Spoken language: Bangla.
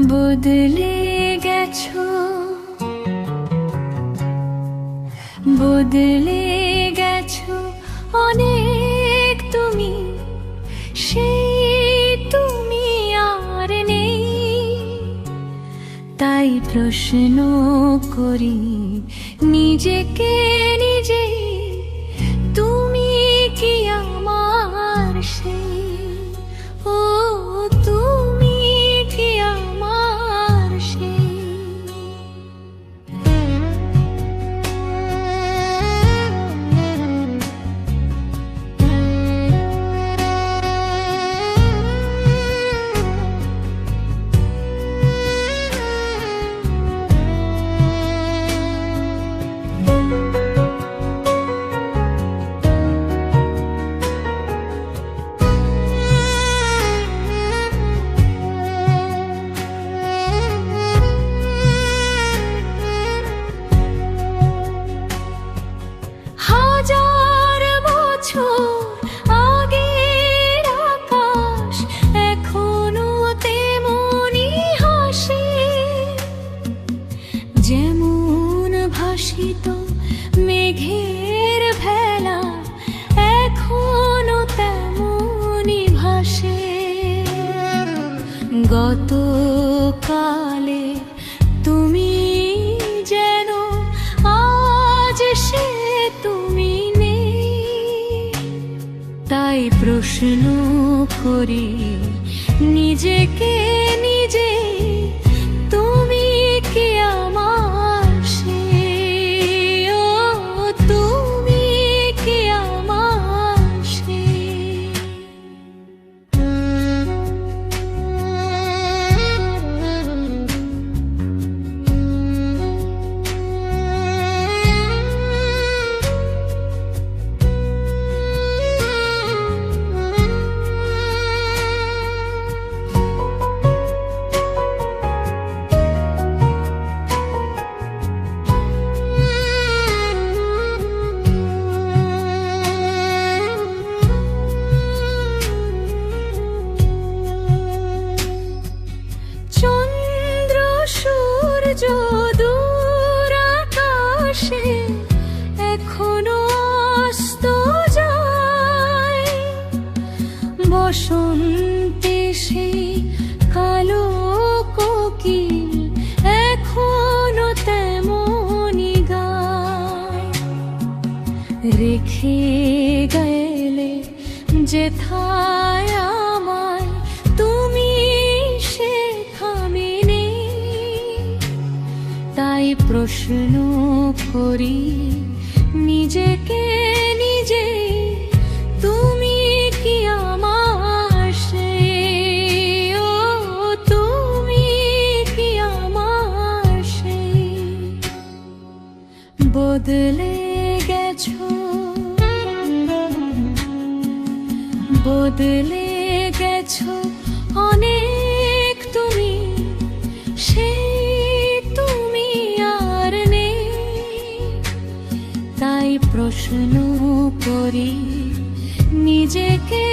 বদলে গেছো, বদলে গেছো অনেক তুমি, সেই তুমি আর নেই। তাই প্রশ্ন করি নিজেকে নিজে, তুমি কি আমার সেই? ও তুমি কি আমার সেই? হাজার বছর আগের আকাশ এখনো তেমনি হাসে, যেমন ভাসিত মেঘের ভেলা এখনো তেমনি ভাসে। গতকালে তুমি যেন আজ সে তুমি নেই। তাই প্রশ্ন করি নিজেকে নিজে, তুমি কি আমার সেই? ও তুমি কি আমার সেই? চন্দ্র সূর্য দূর আকাশে এখনো অস্ত যায়, বসন্তে সেই কালো কোকিল এখনো তেমনি গায়। রেখে গেলে যেথায় আমায় তুমি সেখানে নেই। তাই প্রশ্ন করি নিজেকে নিজে, তুমি কি আমার সেই? ও তুমি কি আমার সেই? বদলে গেছো, বদলে গেছো অনেক তুমি, সেই তুমি আর নেই। তাই প্রশ্ন করি নিজেকে